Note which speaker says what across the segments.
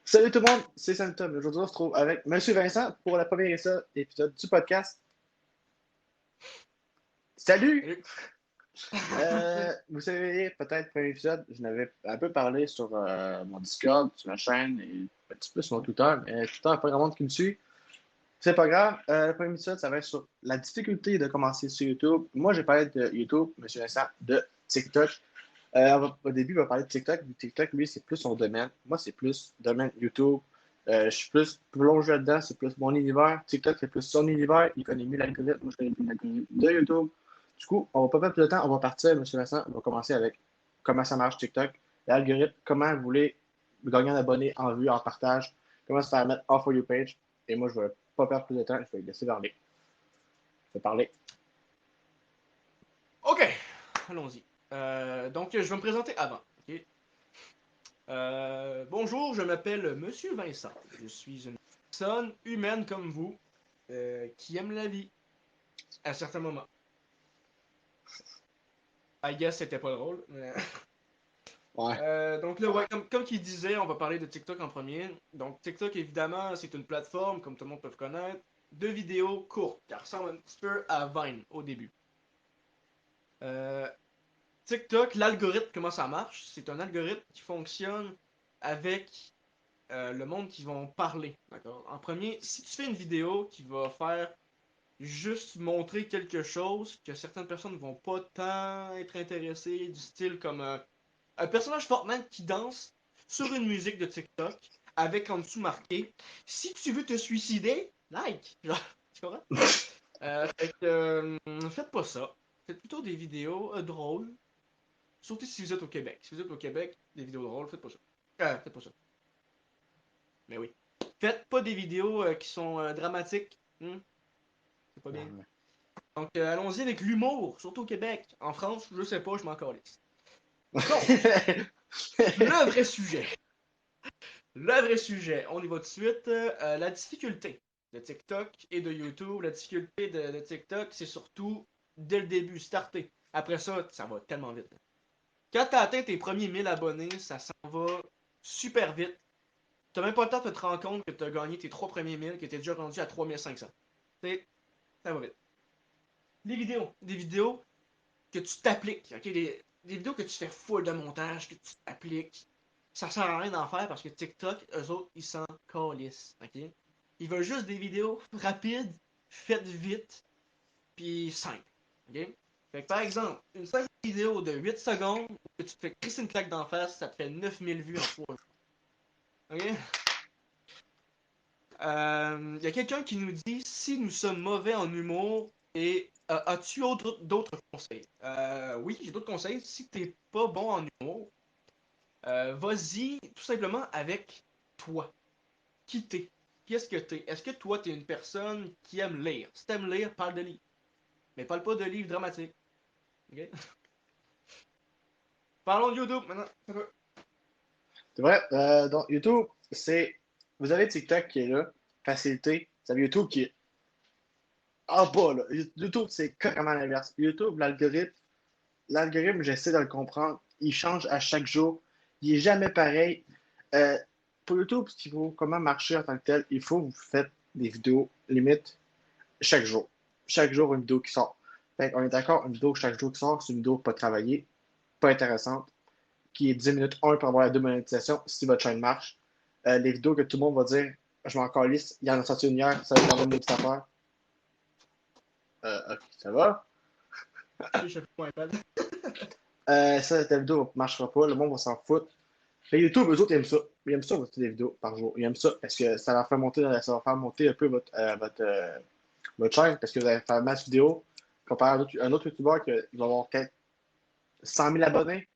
Speaker 1: Salut tout le monde, c'est Santom. Aujourd'hui, on se trouve avec Monsieur Vincent pour le premier épisode du podcast. Salut!
Speaker 2: Salut.
Speaker 1: Vous savez, peut-être premier épisode, je n'avais un peu parlé sur mon Discord, sur ma chaîne et un petit peu sur mon Twitter, mais Twitter, il n'y a pas grand monde qui me suit. C'est pas grave. Le premier épisode, ça va être sur la difficulté de commencer sur YouTube. Moi, j'ai parlé de YouTube, Monsieur Vincent, de TikTok. Au début, il va parler de TikTok. TikTok, lui, c'est plus son domaine. Moi, c'est plus domaine YouTube. Je suis plus plongé là-dedans, c'est plus mon univers. TikTok, c'est plus son univers. Il connaît mieux l'algorithme. Moi, je connais mieux l'algorithme de YouTube. Du coup, on va pas perdre plus de temps. On va partir, M. Vincent. On va commencer avec comment ça marche TikTok, l'algorithme, comment vous voulez gagner un abonné en vue, en partage, comment se faire mettre off for your page. Et moi, je ne vais pas perdre plus de temps. Je vais laisser parler. Je vais parler.
Speaker 2: OK, allons-y. Donc, je vais me présenter avant. OK? Bonjour, je m'appelle Monsieur Vincent. Je suis une personne humaine comme vous qui aime la vie à certains moments. I guess c'était pas drôle.
Speaker 1: Ouais.
Speaker 2: Donc là, ouais, comme qu'il disait, on va parler de TikTok en premier. Donc, TikTok, évidemment, c'est une plateforme, comme tout le monde peut connaître, de vidéos courtes, qui ressemble un petit peu à Vine au début. Euh, TikTok, l'algorithme, comment ça marche? C'est un algorithme qui fonctionne avec le monde qui vont parler. D'accord? En premier, si tu fais une vidéo qui va faire juste montrer quelque chose que certaines personnes vont pas tant être intéressées, du style comme un personnage Fortnite qui danse sur une musique de TikTok avec en dessous marqué si tu veux te suicider, like. Genre, tu comprends? Faites pas ça. Faites plutôt des vidéos drôles. Surtout si vous êtes au Québec. Si vous êtes au Québec, des vidéos drôles, faites pas ça. Faites pas ça. Mais oui. Faites pas des vidéos qui sont dramatiques. C'est pas bien. Donc, allons-y avec l'humour, surtout au Québec. En France, je sais pas, je m'en calisse. Donc, le vrai sujet. Le vrai sujet. On y va tout de suite. La difficulté de TikTok et de YouTube. La difficulté de TikTok, c'est surtout dès le début, starter. Après ça, ça va tellement vite. Quand tu as atteint tes premiers 1000 abonnés, ça s'en va super vite. T'as même pas le temps de te rendre compte que tu as gagné tes 3 premiers 1000, que tu es déjà rendu à 3500. Ça va vite. Des vidéos que tu t'appliques, ok? Des vidéos que tu fais full de montage, que tu t'appliques. Ça sert à rien d'en faire parce que TikTok, eux autres, ils s'en calissent, ok? Ils veulent juste des vidéos rapides, faites vite, puis simples, ok? Fait que par exemple, une simple vidéo de 8 secondes, que tu te fais crisser une claque d'en face, ça te fait 9000 vues en 3 jours, ok? Il y a quelqu'un qui nous dit si nous sommes mauvais en humour et as-tu d'autres conseils? Oui, j'ai d'autres conseils. Si t'es pas bon en humour, vas-y tout simplement avec toi. Qui t'es? Qu'est-ce que t'es? Est-ce que toi t'es une personne qui aime lire? Si t'aimes lire, parle de livres. Mais parle pas de livres dramatiques. Ok? Parlons de YouTube maintenant.
Speaker 1: C'est vrai. Donc, YouTube, c'est. Vous avez TikTok qui est là, facilité. Vous avez YouTube qui est en bas, là. YouTube, c'est carrément l'inverse. YouTube, l'algorithme, j'essaie de le comprendre. Il change à chaque jour. Il est jamais pareil. Euh, pour YouTube, ce qu'il faut, comment marcher en tant que tel, il faut que vous faites des vidéos limite chaque jour. Chaque jour, une vidéo qui sort. Fait on est d'accord, une vidéo chaque jour qui sort, c'est une vidéo pas travaillée, pas intéressante, qui est 10 minutes 1 pour avoir la démonétisation si votre chaîne marche. Les vidéos que tout le monde va dire, je m'en calisse, il y en a sorti une hier, ça va être la même petite affaire. Ok, ça va.
Speaker 2: Je sais pas mon iPad.
Speaker 1: Ça, ta vidéo ne marchera pas, le monde va s'en foutre. Mais YouTube, eux autres, ils aiment ça. Ils aiment ça, votre des vidéos par jour. Ils aiment ça parce que ça va faire monter un peu votre chaîne parce que vous allez faire masse vidéo comparé à un autre YouTuber qui va avoir peut-être 100 000 abonnés.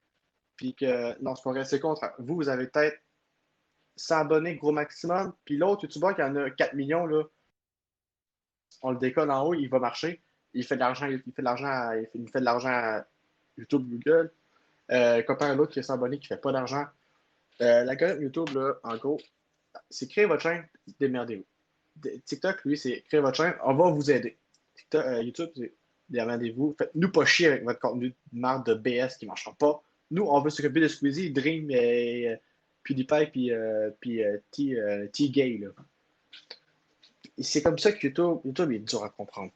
Speaker 1: Puis que, non, c'est pas vrai, c'est contre. Vous, vous avez peut-être 100 abonnés gros maximum. Puis l'autre YouTuber qui en a 4 millions, là, on le décolle en haut, il va marcher. Il fait de l'argent, il fait de l'argent à YouTube, Google. Comparé à l'autre qui est 100 abonnés qui fait pas d'argent. L'algorithme YouTube, là, en gros, c'est créer votre chaîne, démerdez-vous. TikTok, lui, c'est créer votre chaîne, on va vous aider. YouTube, c'est démerdez-vous. Faites-nous pas chier avec votre contenu de marque de BS qui ne marchera pas. Nous, on veut s'occuper de Squeezie, Dream et PewDiePie puis T-Gay, là. Et c'est comme ça que YouTube est dur à comprendre.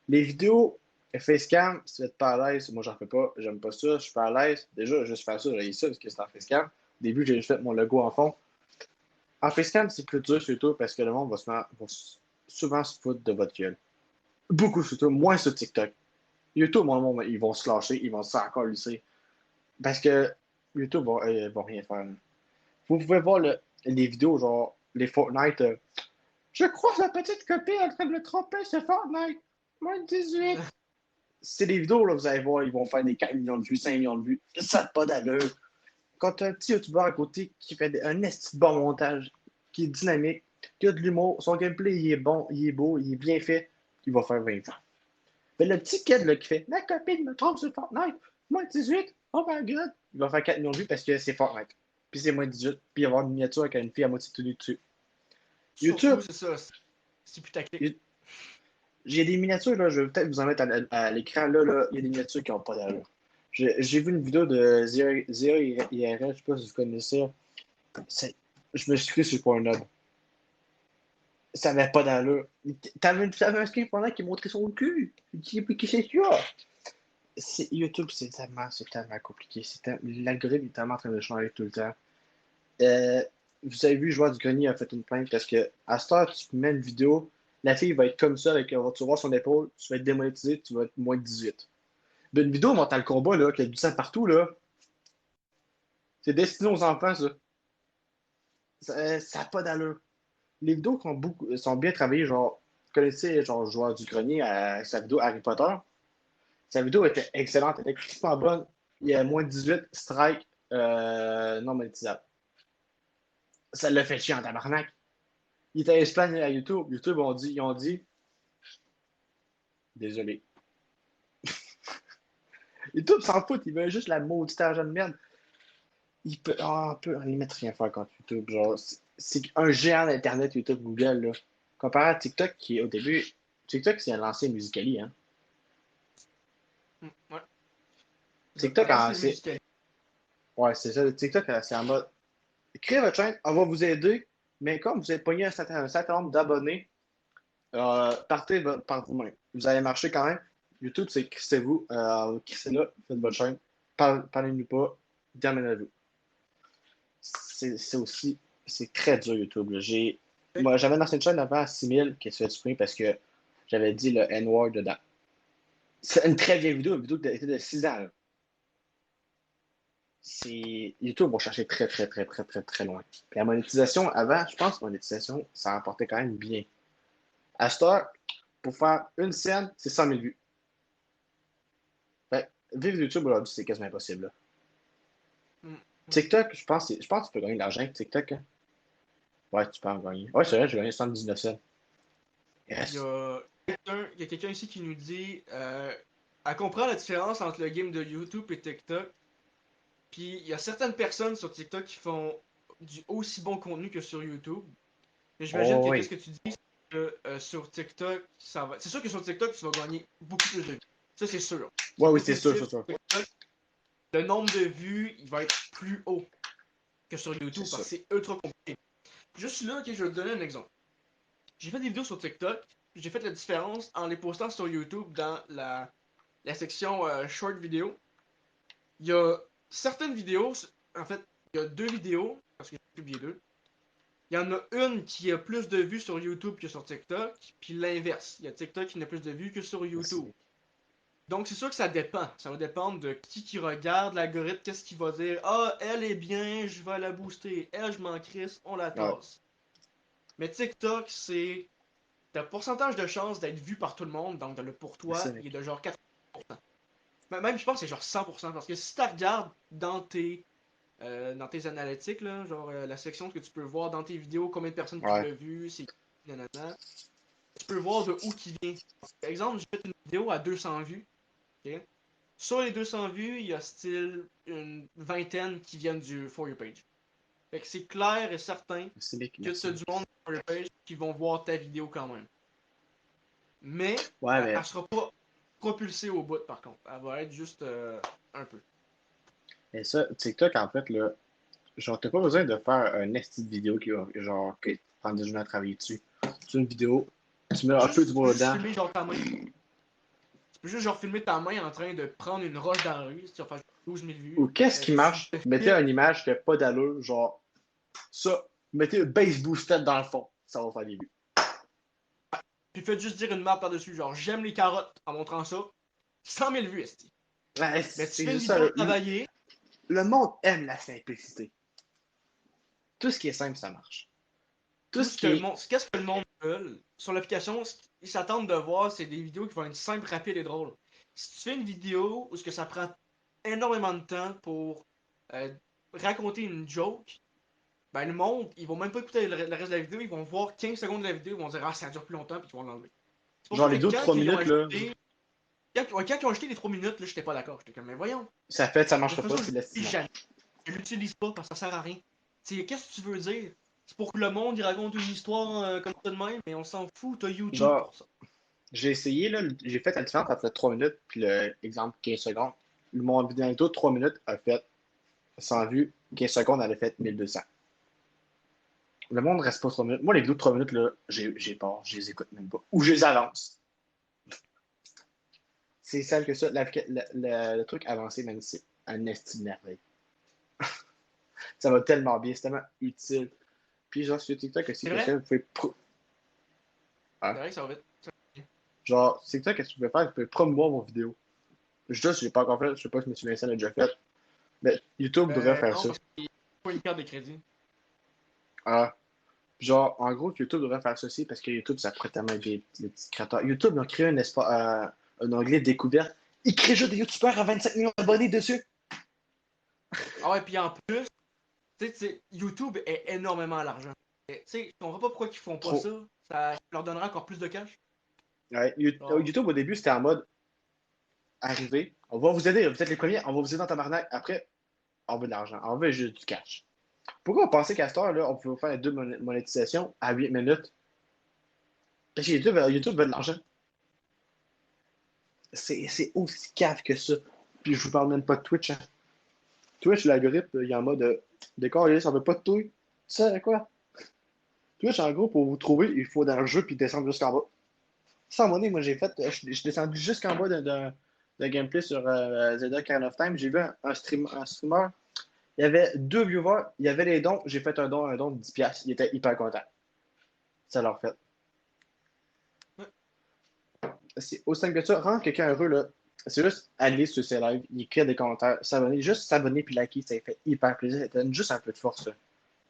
Speaker 1: Les vidéos facecam, si vous n'êtes pas à l'aise, moi j'en fais pas, j'aime pas ça, je suis pas à l'aise. Déjà, juste faire ça, j'ai ça parce que c'est en facecam. Au début, j'ai juste fait mon logo en fond. En facecam, c'est plus dur sur YouTube parce que le monde va souvent se foutre de votre gueule. Beaucoup sur YouTube, moins sur TikTok. YouTube, mon monde, ils vont se lâcher, ils vont se encore lycée. Parce que YouTube vont rien faire. Vous pouvez voir les vidéos, genre les Fortnite. Je croise la petite copine en train de me tromper sur Fortnite. Moins de 18. C'est des vidéos, là, vous allez voir, ils vont faire des 4 millions de vues, 5 millions de vues. Ça n'a pas d'allure. Quand tu as un petit youtubeur à côté qui fait un esti bon montage, qui est dynamique, qui a de l'humour, son gameplay il est bon, il est beau, il est bien fait, il va faire 20 ans. Mais le petit kid là, qui fait ma copine me trompe sur Fortnite, moins de 18, oh my god, il va faire 4 millions de vues parce que c'est Fortnite. Puis c'est moins de 18, puis il va y avoir une miniature avec une fille à moitié tenue dessus.
Speaker 2: Surtout,
Speaker 1: YouTube,
Speaker 2: c'est ça. C'est plus tactique.
Speaker 1: j'ai des miniatures, là, je vais peut-être vous en mettre à l'écran. Là, il y a des miniatures qui n'ont pas d'allure. J'ai vu une vidéo de Zero IRL, je ne sais pas si vous connaissez ça. Je me suis cru sur Pornhub. Ça n'avait pas d'allure. T'avais un skin Pornhub qui montrait son cul. Qui c'est ça? YouTube, c'est tellement compliqué. L'algorithme est tellement en train de changer tout le temps. Euh, Vous avez vu, Joueur du Grenier a fait une plainte parce que à cette heure, tu mets une vidéo, la fille va être comme ça, tu vas voir son épaule, tu vas être démonétisé, tu vas être moins de 18. Mais une vidéo Mortal Kombat, là, qui a du sang partout, là, c'est destiné aux enfants, ça. Ça n'a pas d'allure. Les vidéos sont bien travaillées, genre, vous connaissez, genre, Joueur du Grenier, sa vidéo Harry Potter. Sa vidéo était excellente, elle était crispement bonne. Il y a moins de 18, strike, non monétisable. Ça l'a fait chier en tabarnak. Il était espagnol à YouTube. YouTube ils ont dit désolé. YouTube s'en fout, il veut juste la maudite argent de merde. On peut en limite rien faire contre YouTube. Genre, c'est un géant d'Internet, YouTube, Google, là. Comparé à TikTok, qui au début, TikTok, c'est un lancé Musical.ly, hein.
Speaker 2: Ouais.
Speaker 1: TikTok,
Speaker 2: Pendant c'est musical.
Speaker 1: ouais, c'est ça. TikTok, c'est en mode, créez votre chaîne, on va vous aider, mais comme vous avez pogné un certain nombre d'abonnés, partez par vous-même. Vous allez marcher quand même. YouTube, c'est crissez-vous, crissez-là, faites votre chaîne, parlez-nous pas, terminez-vous. C'est très dur YouTube, là. Moi, j'avais lancé une chaîne avant à 6000 qui s'est fait supprimer parce que j'avais dit le N-word dedans. C'est une très vieille vidéo, une vidéo qui était de 6 ans, là. YouTube va chercher très, très, très, très, très, très loin. Puis la monétisation, avant, je pense que la monétisation, ça rapportait quand même bien. À cette heure, pour faire une scène, c'est 100 000 vues. Fait, vivre de YouTube aujourd'hui, c'est quasiment impossible, là. TikTok, je pense que tu peux gagner de l'argent avec TikTok, hein. Ouais, tu peux en gagner. Ouais, c'est vrai, j'ai gagné 79 cents.
Speaker 2: Il y
Speaker 1: Yes.
Speaker 2: a quelqu'un ici qui nous dit elle comprend la différence entre le game de YouTube et TikTok. Puis il y a certaines personnes sur TikTok qui font du aussi bon contenu que sur YouTube. Mais j'imagine
Speaker 1: Oh
Speaker 2: que qu'est-ce
Speaker 1: oui.
Speaker 2: que tu dis, c'est que sur TikTok, ça va. C'est sûr que sur TikTok, tu vas gagner beaucoup plus de vues. Ça, c'est sûr.
Speaker 1: Ouais,
Speaker 2: C'est
Speaker 1: oui, c'est sûr,
Speaker 2: définitif.
Speaker 1: c'est sûr.
Speaker 2: TikTok, le nombre de vues, il va être plus haut que sur
Speaker 1: C'est
Speaker 2: YouTube parce
Speaker 1: sûr.
Speaker 2: que c'est ultra compliqué. Juste là, ok, je vais te donner un exemple. J'ai fait des vidéos sur TikTok, j'ai fait la différence en les postant sur YouTube dans la section short vidéo. Il y a certaines vidéos, en fait, il y a deux vidéos, parce que j'ai publié deux. Il y en a une qui a plus de vues sur YouTube que sur TikTok, puis l'inverse. Il y a TikTok qui n'a plus de vues que sur YouTube.
Speaker 1: Merci.
Speaker 2: Donc c'est sûr que ça dépend. Ça va dépendre de qui regarde, l'algorithme, qu'est-ce qu'il va dire. Ah, elle est bien, je vais la booster. Elle, je m'en crisse, on la
Speaker 1: Ouais,
Speaker 2: tasse. Mais TikTok, c'est. T'as pourcentage de chance d'être vu par tout le monde, donc le pour
Speaker 1: merci,
Speaker 2: toi, il est
Speaker 1: mec.
Speaker 2: de genre 80%. Même, je pense que c'est genre 100%, parce que si tu regardes dans tes analytiques, là, genre la section que tu peux voir dans tes vidéos, combien de personnes qui
Speaker 1: Ouais.
Speaker 2: l'ont vu, c'est nanana, tu peux voir de où qui vient. Par exemple, j'ai fait une vidéo à 200 vues. Ok. Sur les 200 vues, il y a style une vingtaine qui viennent du For You page. Fait que c'est clair et certain
Speaker 1: Merci, mec.
Speaker 2: que tu as
Speaker 1: Merci.
Speaker 2: du monde sur For You page qui vont voir ta vidéo quand même. Mais
Speaker 1: Ouais,
Speaker 2: elle
Speaker 1: mais,
Speaker 2: sera pas propulsée au bout par contre. Elle va être juste un peu.
Speaker 1: mais ça, TikTok, en fait, là, genre, t'as pas besoin de faire un esti de vidéo qui va, genre, que prendre des journées à travailler dessus. C'est une vidéo, tu mets un peu
Speaker 2: Juste,
Speaker 1: du
Speaker 2: tu peux
Speaker 1: bois
Speaker 2: juste
Speaker 1: dedans.
Speaker 2: filmer genre ta main. Tu peux juste genre filmer ta main en train de prendre une roche dans la rue, si tu vas faire 12 000
Speaker 1: Ou
Speaker 2: vues.
Speaker 1: qu'est-ce qui
Speaker 2: Tu
Speaker 1: marche?
Speaker 2: te
Speaker 1: Mettez
Speaker 2: filmes,
Speaker 1: une image qui a pas d'allure, genre, ça, mettez un base boosted dans le fond. Ça va faire des vues.
Speaker 2: puis faites juste dire une map par-dessus, genre j'aime les carottes en montrant ça. 100 000 vues, esti.
Speaker 1: Ouais,
Speaker 2: Mais tu
Speaker 1: c'est
Speaker 2: fais une
Speaker 1: juste ça.
Speaker 2: vidéo travaillée,
Speaker 1: Le monde aime la simplicité. Tout ce qui est simple, ça marche. Tout
Speaker 2: tout
Speaker 1: ce
Speaker 2: ce que
Speaker 1: qui
Speaker 2: le
Speaker 1: est
Speaker 2: monde, qu'est-ce que le monde veut sur l'application, ils s'attendent de voir, c'est des vidéos qui vont être simples, rapides et drôles. Si tu fais une vidéo où ce que ça prend énormément de temps pour euh, raconter une joke, ben le monde, ils vont même pas écouter le reste de la vidéo, ils vont voir 15 secondes de la vidéo, ils vont dire ah ça dure plus longtemps, puis ils vont l'enlever. C'est pour ça
Speaker 1: genre
Speaker 2: que
Speaker 1: les deux
Speaker 2: quand
Speaker 1: trois
Speaker 2: ils ont
Speaker 1: minutes, là,
Speaker 2: ajouté, quand ils ont ajouté les 3 minutes, là, j'étais pas d'accord. J'étais comme, mais voyons,
Speaker 1: ça fait, ça
Speaker 2: de
Speaker 1: marchera
Speaker 2: toute
Speaker 1: pas,
Speaker 2: façon,
Speaker 1: c'est de
Speaker 2: je l'utilise
Speaker 1: l'estimation.
Speaker 2: jamais. Je l'utilise pas parce que ça sert à rien. Qu'est-ce que tu veux dire? C'est pour que le monde il raconte une histoire comme ça de même, mais on s'en fout, t'as YouTube
Speaker 1: Genre,
Speaker 2: pour ça.
Speaker 1: j'ai essayé, là, j'ai fait la différence entre le 3 minutes puis le exemple 15 secondes. Mon vidéo de 3 minutes a fait 100 vues, 15 secondes, elle a fait 1200. Le monde reste pas 3 minutes. Moi, les vidéos de 3 minutes, là, j'ai peur, je les écoute même pas. Ou je les avance. C'est celle que ça. Le truc avancé, même, c'est un estime merveille. Ça va tellement bien, c'est tellement utile. Puis, genre, sur TikTok aussi,
Speaker 2: C'est
Speaker 1: qu'est-ce que
Speaker 2: vrai?
Speaker 1: vous pouvez.
Speaker 2: C'est
Speaker 1: Hein?
Speaker 2: vrai que ça va vite.
Speaker 1: Genre, TikTok, qu'est-ce que vous pouvez faire? Vous pouvez promouvoir vos vidéos. Juste, j'ai pas encore fait, je sais pas si M. Vincent l'a déjà fait. Mais YouTube devrait faire
Speaker 2: Non,
Speaker 1: ça.
Speaker 2: parce qu'il n'y a pas une carte de crédit.
Speaker 1: Ah, genre, en gros, YouTube devrait faire ça aussi parce que YouTube, ça pourrait tellement aider les petits créateurs. YouTube, ils ont créé un onglet découverte. Ils créent juste des YouTubeurs à 25 millions d'abonnés dessus.
Speaker 2: Ah ouais, puis en plus, YouTube est énormément à l'argent. Tu sais, je comprends pas pourquoi ils font pas
Speaker 1: Trop.
Speaker 2: ça. Ça leur donnera encore plus de cash.
Speaker 1: Ouais,
Speaker 2: Genre,
Speaker 1: YouTube, au début, c'était en mode arriver, on va vous aider, vous êtes les premiers, on va vous aider dans ta tabarnak. Après, on veut de l'argent, on veut juste du cash. Pourquoi on pensait qu'à cette heure-là, on pouvait faire les deux monétisations à 8 minutes? Parce que YouTube veut de l'argent. C'est aussi cave que ça. Puis je vous parle même pas de Twitch. Hein. Twitch, l'algorithme, il est en mode décor, ça veut pas de tout. Tu sais quoi? Twitch, en gros, pour vous trouver, il faut dans le jeu puis descendre jusqu'en bas. Sans monnaie, moi, je suis descendu jusqu'en bas d'un gameplay sur Zelda Ocarina of Time. J'ai vu un streamer. Il y avait deux viewers, il y avait les dons. J'ai fait un don de 10$. Il était hyper content. Ça leur fait.
Speaker 2: ouais.
Speaker 1: C'est aussi simple que ça. Rendre quelqu'un heureux, là, c'est juste aller sur ses lives, il écrit des commentaires, s'abonner. Juste s'abonner puis liker, ça fait hyper plaisir. Ça donne juste un peu de force. Là.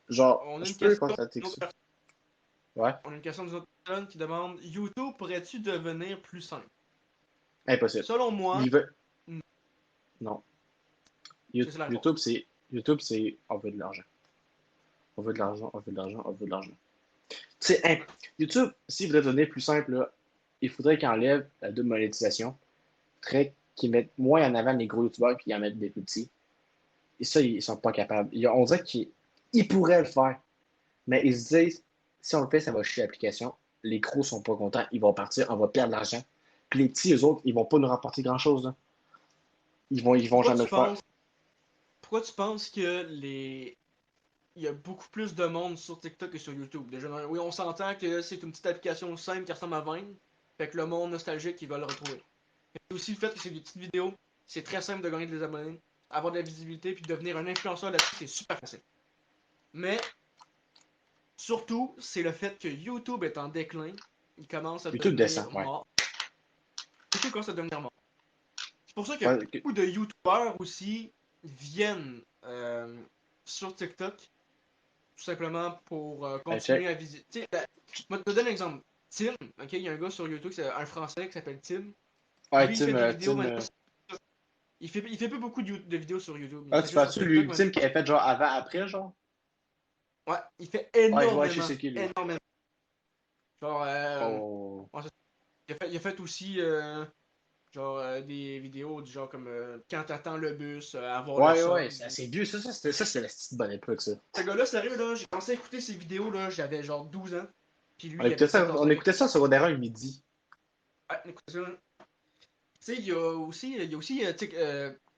Speaker 1: Genre,
Speaker 2: On a
Speaker 1: je
Speaker 2: une
Speaker 1: peux
Speaker 2: question
Speaker 1: constater
Speaker 2: d'une
Speaker 1: que
Speaker 2: autre
Speaker 1: ça.
Speaker 2: personne.
Speaker 1: Ouais,
Speaker 2: On a une question d'une autre personne qui demande YouTube pourrais-tu devenir plus simple?
Speaker 1: impossible.
Speaker 2: Selon moi,
Speaker 1: Il veut.
Speaker 2: non.
Speaker 1: Non.
Speaker 2: C'est ça la réponse.
Speaker 1: YouTube, c'est on veut de l'argent. On veut de l'argent, on veut de l'argent, on veut de l'argent. C'est YouTube, s'il voudrait donner plus simple, là, il faudrait qu'il enlève la double monétisation. Il faudrait qu'il mette moins en avant les gros YouTubeurs et qu'il en mette des petits. Et ça, ils sont pas capables. On dirait qu'ils pourraient le faire. Mais ils se disent, si on le fait, ça va chier l'application. Les gros sont pas contents, ils vont partir, on va perdre de l'argent. Puis les petits, eux autres, ils vont pas nous rapporter grand-chose. Là. Ils vont
Speaker 2: Pourquoi
Speaker 1: jamais
Speaker 2: tu
Speaker 1: le faire.
Speaker 2: penses, pourquoi tu penses que il y a beaucoup plus de monde sur TikTok que sur YouTube? Déjà, oui, on s'entend que c'est une petite application simple qui ressemble à Vine. Fait que le monde nostalgique, il va le retrouver. Et aussi le fait que c'est des petites vidéos, c'est très simple de gagner des abonnés, avoir de la visibilité, puis devenir un influenceur là-dessus, c'est super facile. Mais surtout, c'est le fait que YouTube est en déclin, il commence à
Speaker 1: YouTube
Speaker 2: devenir
Speaker 1: descend, ouais.
Speaker 2: mort. YouTube commence à devenir mort. C'est pour ça que
Speaker 1: Ouais,
Speaker 2: beaucoup de YouTubeurs aussi viennent sur TikTok, tout simplement pour continuer
Speaker 1: check.
Speaker 2: à visiter. Je vais te donner un exemple. Tim, ok, il y a un gars sur YouTube, c'est un Français qui s'appelle Tim.
Speaker 1: Ouais,
Speaker 2: Lui, il
Speaker 1: Tim,
Speaker 2: fait des vidéos
Speaker 1: Tim,
Speaker 2: maintenant. Il fait plus beaucoup de vidéos sur YouTube. Il
Speaker 1: ah,
Speaker 2: fait
Speaker 1: tu
Speaker 2: juste sur
Speaker 1: parles-tu de
Speaker 2: TikTok
Speaker 1: l'ultime
Speaker 2: maintenant.
Speaker 1: qui a fait genre avant-après, genre?
Speaker 2: Ouais, il fait
Speaker 1: Ouais, je vois, je sais
Speaker 2: énormément,
Speaker 1: c'est qui, lui.
Speaker 2: énormément. Genre,
Speaker 1: Oh.
Speaker 2: ouais, il a fait aussi des vidéos du genre comme quand t'attends le bus, avoir le
Speaker 1: Ouais, ouais,
Speaker 2: solde.
Speaker 1: c'est assez vieux, ça, c'est la petite bonne époque, ça.
Speaker 2: Ce gars-là, sérieux, là, j'ai commencé à écouter ses vidéos, là, j'avais genre 12 ans. Puis lui,
Speaker 1: On
Speaker 2: il avait
Speaker 1: écoutait ça,
Speaker 2: 14
Speaker 1: on
Speaker 2: ans.
Speaker 1: écoutait ça sur Odera le midi.
Speaker 2: Ouais, écoute ça. Tu sais, il y a aussi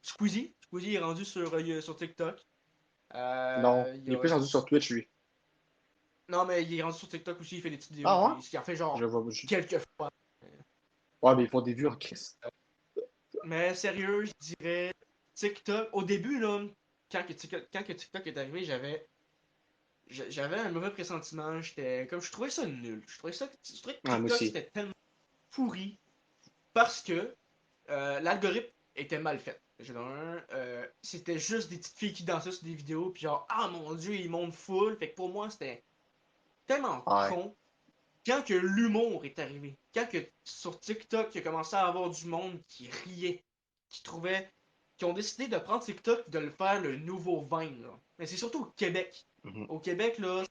Speaker 2: Squeezie. Squeezie est rendu sur TikTok.
Speaker 1: Non,
Speaker 2: Il y
Speaker 1: il est
Speaker 2: a...
Speaker 1: plus rendu sur Twitch, lui.
Speaker 2: Non, mais il est rendu sur TikTok aussi, il fait des petites vidéos,
Speaker 1: Ah ouais?
Speaker 2: puis il en fait genre
Speaker 1: Je vois.
Speaker 2: quelques fois.
Speaker 1: Ouais, mais ils font des vues en crise.
Speaker 2: Mais sérieux, je dirais TikTok. Au début, là, quand que TikTok est arrivé, j'avais un mauvais pressentiment. Je trouvais ça nul. Je trouvais que
Speaker 1: Ouais, moi
Speaker 2: TikTok
Speaker 1: aussi.
Speaker 2: c'était tellement pourri parce que l'algorithme était mal fait. C'était juste des petites filles qui dansaient sur des vidéos, puis genre, ah mon dieu, ils montent full. Fait que pour moi, c'était tellement
Speaker 1: Ouais.
Speaker 2: con. Quand que l'humour est arrivé, quand que sur TikTok, il a commencé à avoir du monde qui riait, qui trouvait, qui ont décidé de prendre TikTok et de le faire le nouveau Vine, là. Mais c'est surtout au Québec.
Speaker 1: Mhm.
Speaker 2: Au Québec, là,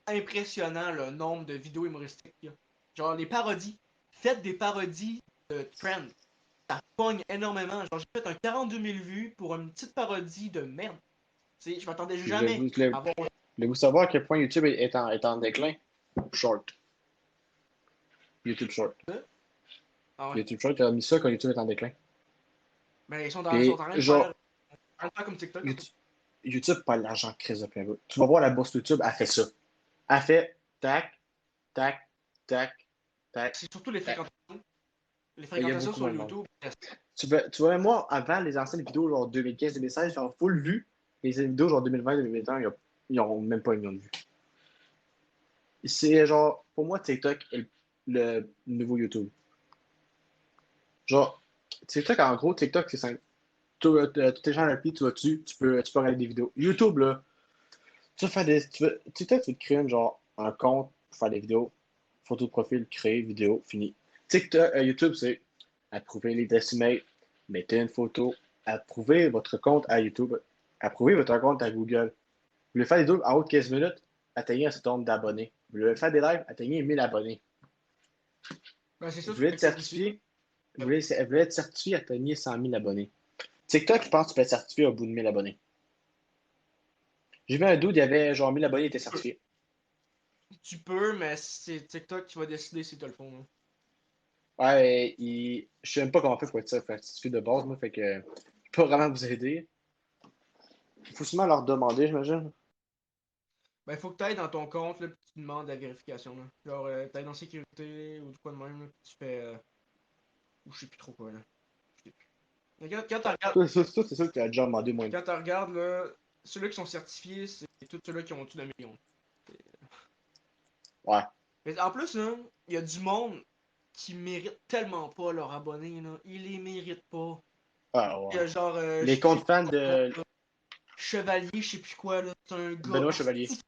Speaker 2: c'est impressionnant le nombre de vidéos humoristiques qu'il y a. Genre les parodies. Faites des parodies de Trend. Ça pogne énormément. Genre j'ai fait un 42 000 vues pour une petite parodie de merde. Tu sais, je m'attendais jamais à avoir
Speaker 1: Voulez-vous savoir à quel point YouTube est en déclin? Short. YouTube Short.
Speaker 2: ça. Ah ouais.
Speaker 1: YouTube Short a mis ça quand YouTube est en déclin.
Speaker 2: Mais ils sont en
Speaker 1: Puis,
Speaker 2: train de
Speaker 1: genre,
Speaker 2: faire comme TikTok un peu.
Speaker 1: YouTube, YouTube pas l'argent de crise de plein bout. Tu vas voir la bourse YouTube, elle fait ça. Elle fait tac, tac, tac, tac,
Speaker 2: C'est surtout les
Speaker 1: tac.
Speaker 2: fréquentations. Les
Speaker 1: Il y a
Speaker 2: fréquentations
Speaker 1: beaucoup
Speaker 2: sur
Speaker 1: moins de monde.
Speaker 2: YouTube.
Speaker 1: Tu vois, moi, avant les anciennes vidéos, genre 2015-2016, genre full vue. Les vidéos, genre 2020-2021, ils n'ont même pas une million de vues. C'est genre, pour moi, TikTok est le nouveau YouTube. Genre, TikTok, en gros, TikTok, c'est simple. Tu télécharges l'appli, tu vas dessus, tu peux regarder des vidéos. YouTube, là, tu vas faire des. TikTok, tu te crées genre un compte pour faire des vidéos. Photo de profil, créer, vidéo, fini. TikTok, YouTube, c'est approuver les décimés, mettez une photo, approuvez votre compte à YouTube, approuvez votre compte à Google. Vous voulez faire des vidéos en haut de 15 minutes, atteignez un certain nombre d'abonnés. Vous voulez faire des lives, atteignez 1000 abonnés.
Speaker 2: Ben, c'est
Speaker 1: Vous
Speaker 2: ça sur
Speaker 1: voulez être
Speaker 2: TikTok aussi.
Speaker 1: certifié, vous voulez être certifié, atteignez 100 000 abonnés. TikTok, je pense que tu peux être certifié au bout de 1000 abonnés. J'ai vu un dude, il y avait genre 1000 abonnés, il était
Speaker 2: Tu peux,
Speaker 1: certifié.
Speaker 2: tu peux, mais c'est TikTok qui va décider si tu le fond.
Speaker 1: Ouais, je sais même pas comment on fait pour être certifié de base, moi, fait que je peux vraiment vous aider. Il faut sûrement leur demander, j'imagine.
Speaker 2: Ben, il faut que tu ailles dans ton compte, là, puis tu demandes la vérification. Là. Genre, t'ailles dans sécurité ou de quoi de même, là, puis tu fais. Ou je sais plus trop quoi, là. Je sais plus. Mais
Speaker 1: Toi, c'est sûr que tu as déjà demandé moins.
Speaker 2: quand tu regardes, là, ceux-là qui sont certifiés, c'est tous ceux-là qui ont au-dessus d'un million.
Speaker 1: Ouais.
Speaker 2: Mais en plus, là, il y a du monde qui mérite tellement pas leurs abonnés, là. Ils les méritent pas.
Speaker 1: Ah,
Speaker 2: Il
Speaker 1: ouais.
Speaker 2: y a genre,
Speaker 1: Les
Speaker 2: je sais
Speaker 1: comptes fans
Speaker 2: pas son nom,
Speaker 1: de
Speaker 2: là, Chevalier, je sais plus quoi, là. C'est un gars.
Speaker 1: Benoît Chevalier.
Speaker 2: Asti,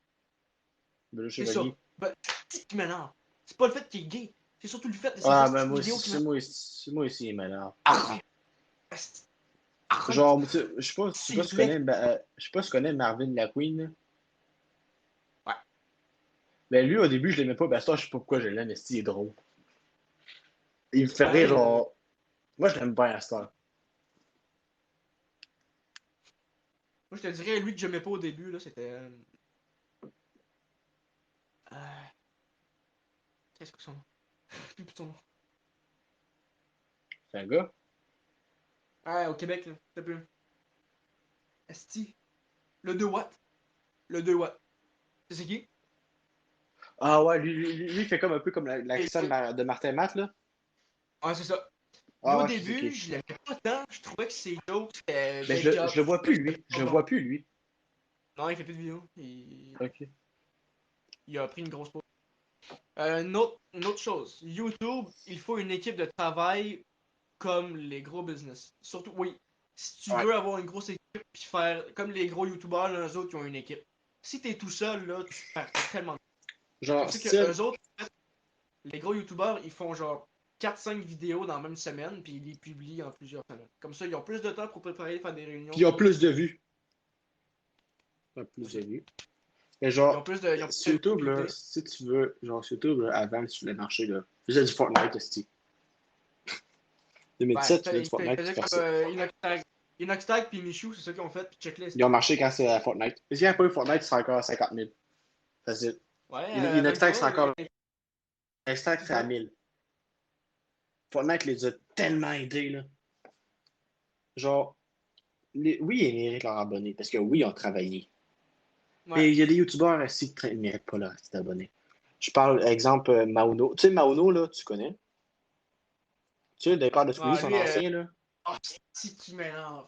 Speaker 1: Benoît
Speaker 2: c'est ça.
Speaker 1: Chevalier.
Speaker 2: Ben, asti qui m'énerve. C'est pas le fait qu'il est gay. C'est surtout le fait de ses
Speaker 1: Ah, ben
Speaker 2: asti de
Speaker 1: moi
Speaker 2: vidéos
Speaker 1: aussi,
Speaker 2: qui m'énerve.
Speaker 1: moi aussi, il est malade.
Speaker 2: Arrête! Asti, arrête!
Speaker 1: Genre, je sais pas
Speaker 2: C'est
Speaker 1: si tu
Speaker 2: laid.
Speaker 1: connais, je sais pas si tu connais Marvin LaQueen, là.
Speaker 2: Ouais.
Speaker 1: Ben lui, au début, je l'aimais pas, ben ça, je sais pas pourquoi je l'aime, mais il est drôle. Il me fait rire,
Speaker 2: Ben,
Speaker 1: genre. Moi, je l'aime bien à cette heure.
Speaker 2: moi, je te dirais, lui que j'aimais pas au début, là, c'était. Euh, Qu'est-ce que son nom? Je sais plus son nom.
Speaker 1: C'est un gars.
Speaker 2: Ah, au Québec, là. T'as plus. Asti. Le 2 watts. Le 2 watts. C'est qui?
Speaker 1: Ah ouais, lui, il fait comme un peu comme
Speaker 2: Et-
Speaker 1: l'accent de Martin Matt, là.
Speaker 2: Ouais, c'est ça. Lui,
Speaker 1: Ah
Speaker 2: au
Speaker 1: ouais, je sais c'est
Speaker 2: début,
Speaker 1: qui.
Speaker 2: je l'aimais pas tant. Je trouvais que ses jokes, c'était
Speaker 1: Ben,
Speaker 2: make-up.
Speaker 1: je le
Speaker 2: Je
Speaker 1: vois
Speaker 2: trouvais
Speaker 1: plus,
Speaker 2: que c'était
Speaker 1: lui.
Speaker 2: pas
Speaker 1: Je le
Speaker 2: bon.
Speaker 1: vois plus, lui.
Speaker 2: Non, il fait plus de vidéos.
Speaker 1: Ok.
Speaker 2: Il a pris une grosse pause. Une autre chose. YouTube, il faut une équipe de travail comme les gros business. Surtout, oui. Si tu
Speaker 1: Ouais.
Speaker 2: veux avoir une grosse équipe puis faire comme les gros YouTubers, là, eux autres, qui ont une équipe. Si t'es tout seul, là, tu perds tellement.
Speaker 1: Genre,
Speaker 2: Tu sais que
Speaker 1: style.
Speaker 2: eux autres, les gros youtubeurs, ils font genre 4-5 vidéos dans la même semaine, puis ils les publient en plusieurs semaines. Comme ça, ils ont plus de temps pour préparer, faire des
Speaker 1: Puis
Speaker 2: réunions.
Speaker 1: ils ont plus de vues. Pas plus de
Speaker 2: Aussi.
Speaker 1: vues. Mais
Speaker 2: Ils ont
Speaker 1: genre,
Speaker 2: plus de
Speaker 1: sur YouTube, là,
Speaker 2: visibilité.
Speaker 1: si tu veux, genre, sur YouTube, là, avant, si tu voulais marcher, là, tu faisais du Fortnite, esti.
Speaker 2: Ben,
Speaker 1: 2017, tu faisais du
Speaker 2: ils
Speaker 1: Fortnite, tu
Speaker 2: faisaient comme
Speaker 1: perçais.
Speaker 2: Inoxtag puis Michou, c'est ça qu'ils ont fait, puis checklist.
Speaker 1: Ils ont marché quand c'est à Fortnite. Et s'il n'y avait pas eu Fortnite, c'est encore à 50 000. Facile.
Speaker 2: Ouais, même
Speaker 1: Inoxtag, c'est
Speaker 2: pas.
Speaker 1: encore. Inoxtag,
Speaker 2: C'est
Speaker 1: c'est à
Speaker 2: ça.
Speaker 1: 1000. Fortnite les a tellement aidés, là. Genre, oui, ils méritent leur abonné, parce que oui, ils ont travaillé.
Speaker 2: Ouais.
Speaker 1: Et il y a des youtubeurs aussi qui ne méritent pas là, c'est abonné. Je parle, exemple, Mauno. Tu sais, Mauno, là, tu connais? Tu sais, le décor de Squeezie,
Speaker 2: Ah,
Speaker 1: son
Speaker 2: lui,
Speaker 1: ancien, là.
Speaker 2: oh, c'est qui mélange.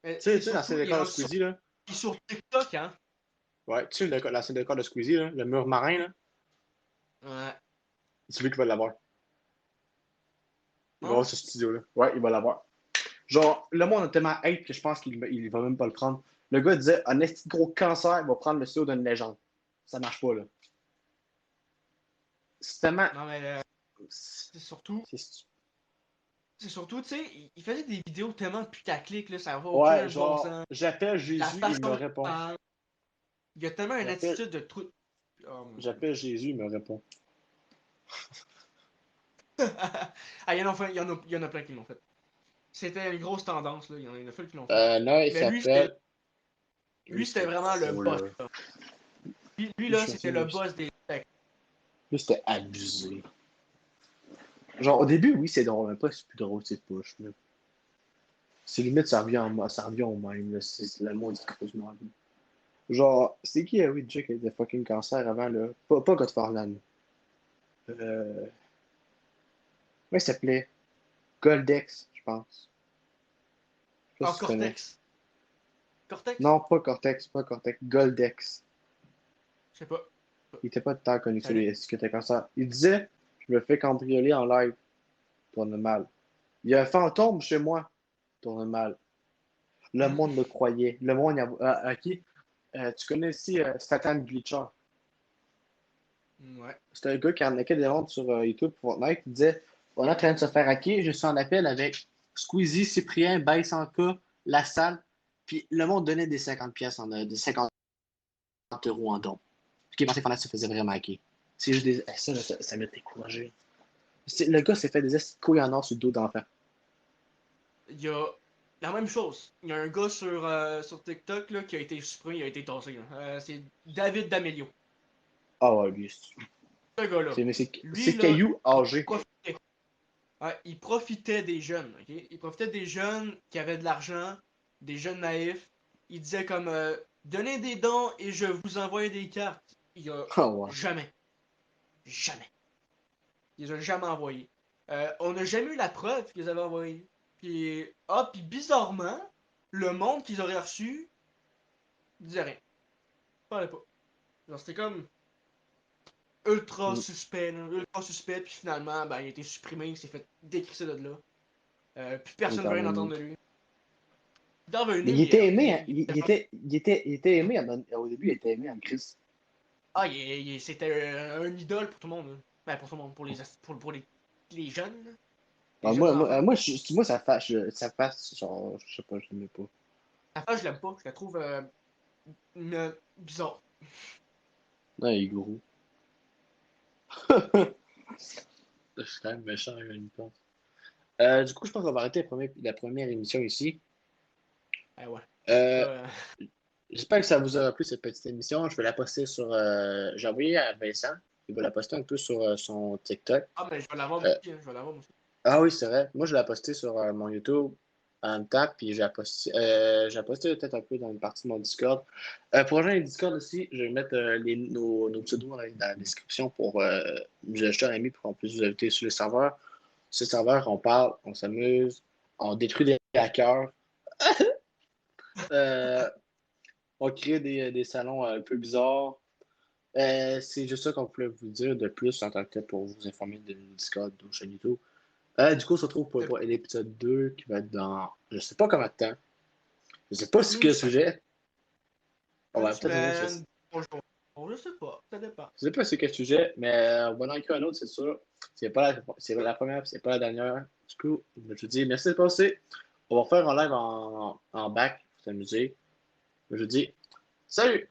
Speaker 2: Mais
Speaker 1: Tu
Speaker 2: c'est
Speaker 1: sais, l'ancien
Speaker 2: surtout, il est
Speaker 1: décor de
Speaker 2: rendu
Speaker 1: Squeezie, là.
Speaker 2: sur TikTok, hein.
Speaker 1: Ouais, tu sais, l'ancien décor de Squeezie, là, le mur marin, là.
Speaker 2: Ouais.
Speaker 1: C'est lui qui va l'avoir. Il va
Speaker 2: Ah ouais?
Speaker 1: avoir ce studio-là. Ouais, il va l'avoir. Genre, le monde a tellement hate que je pense qu'il va même pas le prendre. Le gars disait, un esti de gros cancer va prendre le studio d'une légende. Ça marche pas, là. C'est tellement.
Speaker 2: Non, mais c'est surtout,
Speaker 1: c'est-
Speaker 2: c'est surtout, tu sais, il faisait des vidéos tellement putaclic, là, ça va
Speaker 1: Ouais,
Speaker 2: aucun bon
Speaker 1: genre,
Speaker 2: sens.
Speaker 1: j'appelle
Speaker 2: La
Speaker 1: Jésus, il me
Speaker 2: façon qu'il
Speaker 1: répond.
Speaker 2: parle, il a tellement une
Speaker 1: J'appelle
Speaker 2: attitude de truc. Oh mon dieu.
Speaker 1: j'appelle Jésus, il me répond.
Speaker 2: Ah, il y en a plein qui l'ont fait. C'était une grosse tendance, là. Il y en a plein qui l'ont fait.
Speaker 1: Non, il
Speaker 2: Mais
Speaker 1: s'appelle.
Speaker 2: lui, c'était
Speaker 1: C'était
Speaker 2: vraiment le
Speaker 1: trop,
Speaker 2: boss.
Speaker 1: là.
Speaker 2: Lui,
Speaker 1: Lui,
Speaker 2: là,
Speaker 1: je suis
Speaker 2: c'était
Speaker 1: sûr,
Speaker 2: le boss des textes.
Speaker 1: lui, c'était abusé. Genre, au début, oui, c'est drôle, mais après, c'est plus drôle, c'est push, là. C'est limite, ça revient au même, là. C'est la maudite cause noire. Genre, c'est qui, oui, déjà, qui a des fucking cancer avant, là? Pas Godfarland. Comment il s'appelait? Goldex, je pense. Je sais pas
Speaker 2: Ah,
Speaker 1: si tu connais.
Speaker 2: Cortex. Cortex?
Speaker 1: Non, pas Cortex, pas Cortex. Goldex.
Speaker 2: Je sais pas.
Speaker 1: Il était pas tant connu que
Speaker 2: Salut.
Speaker 1: celui qui était cancer. Il disait, je me fais cambrioler en live. Tourne mal. Il y a un fantôme chez moi. Tourne mal. Le
Speaker 2: Mm.
Speaker 1: monde le croyait. Le monde, à qui? Tu connais aussi Satan Glitcher.
Speaker 2: Ouais.
Speaker 1: C'était un gars qui arnaquait des mondes sur YouTube pour Fortnite. Il disait, on est en train de se faire hacker. Je suis en appel avec Squeezie, Cyprien, Baïsanka, La Salle. Puis le monde donnait des 50 pièces des 50 euros en don. Puis qui Fortnite se faisait vraiment hacker. C'est juste des. Ça, là, ça m'a découragé. Le gars s'est fait des couilles en or sur le dos d'enfant.
Speaker 2: Il y a la même chose. Il y a un gars sur TikTok là, qui a été supprimé, il a été tassé, là. C'est David D'Amelio.
Speaker 1: Ah ouais, lui,
Speaker 2: Ce gars-là. Lui,
Speaker 1: c'est
Speaker 2: là,
Speaker 1: Caillou
Speaker 2: il
Speaker 1: âgé.
Speaker 2: profitait. Ouais, il profitait des jeunes. Ok? Il profitait des jeunes qui avaient de l'argent, des jeunes naïfs. Il disait comme donnez des dons et je vous envoie des cartes. Il a
Speaker 1: Ah ouais.
Speaker 2: jamais, jamais. Il les a jamais envoyés. On n'a jamais eu la preuve qu'ils les avaient envoyés. Puis bizarrement, le monde qu'ils auraient reçu disait rien. Parlait pas. Genre, c'était comme ultra
Speaker 1: Mm.
Speaker 2: suspect, là, ultra suspect, puis finalement, ben, il a été supprimé, il s'est fait décrisser de là. Puis personne ne veut rien
Speaker 1: Intervenu.
Speaker 2: entendre de lui. Il est
Speaker 1: Mais
Speaker 2: revenu,
Speaker 1: il
Speaker 2: il est
Speaker 1: était aimé,
Speaker 2: revenu,
Speaker 1: hein. Il était aimé au début, il était aimé en Christ.
Speaker 2: Ah, c'était un idole pour tout le monde. Là. Ben, pour tout le monde, pour les jeunes, là. Les jeunes enfants.
Speaker 1: Moi, ça fâche, genre, je sais pas, je l'aimais pas.
Speaker 2: La fin, je l'aime pas, je la trouve bizarre.
Speaker 1: Non, il est gros. Je suis quand même méchant, une pense. Du coup, je pense qu'on va arrêter la première émission ici.
Speaker 2: Ah ouais.
Speaker 1: Euh,
Speaker 2: Euh,
Speaker 1: J'espère que ça vous aura plu, cette petite émission. Je vais la poster sur. J'ai envoyé à Vincent. Il va la poster un peu sur son TikTok.
Speaker 2: Ah, mais je vais l'avoir
Speaker 1: Euh,
Speaker 2: aussi, hein, je vais l'avoir aussi.
Speaker 1: ah oui, c'est vrai. Moi, je l'ai posté sur mon YouTube en même temps, puis j'ai posté peut-être un peu dans une partie de mon Discord. Pour rejoindre le Discord aussi, je vais mettre nos pseudos dans la description pour nous ajouter un ami pour qu'on puisse vous ajouter sur le serveur. Sur le serveur, on parle, on s'amuse, on détruit des hackers, euh, on crée des salons un peu bizarres. C'est juste ça qu'on voulait vous dire de plus en tant que tel pour vous informer de Discord, de chaîne YouTube. Du coup, on se retrouve pour l'épisode 2 qui va être dans je sais pas combien de temps. Je sais pas ce que
Speaker 2: Une
Speaker 1: le
Speaker 2: semaine.
Speaker 1: sujet. On
Speaker 2: Une
Speaker 1: va peut-être venir sur.
Speaker 2: semaine. Bonjour. Bon, je sais pas, ça dépend.
Speaker 1: Je sais pas c'est quel sujet, mais on va en écrire un autre, c'est sûr. C'est la première, c'est pas la dernière. Du coup, je te dis merci de passer. On va faire un live en bac, pour s'amuser. Je te dis salut!